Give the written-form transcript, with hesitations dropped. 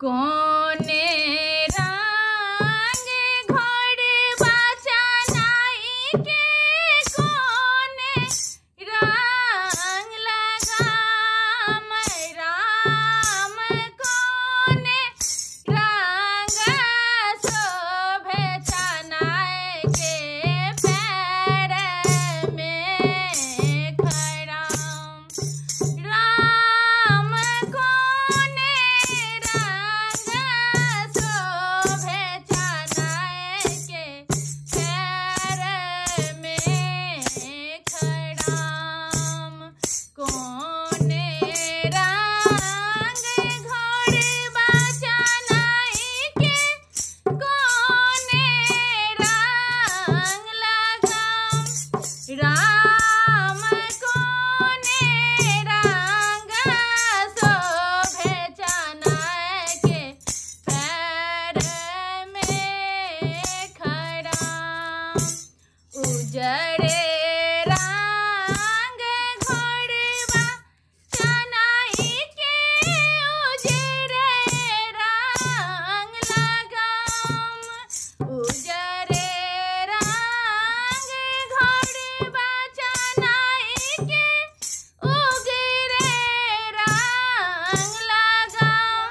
कोने रंग घोड़वा चनाई के कोने रंग लगाम राम कोने रंग शोभे चनाई के पैर में खड़ाम राम कोने रंग शोभे चनाई के पैर में खड़ाम कोने रंग घोड़वा चनाई के कोने रंग लगाम राम कोने रंग शोभे चनाई के पैर में खड़ाम उजड़े रंग घोड़वा चनाई के उजड़े रंग लगाम उजड़े रंग घोड़वा चनाई के उजड़े रंग लगाम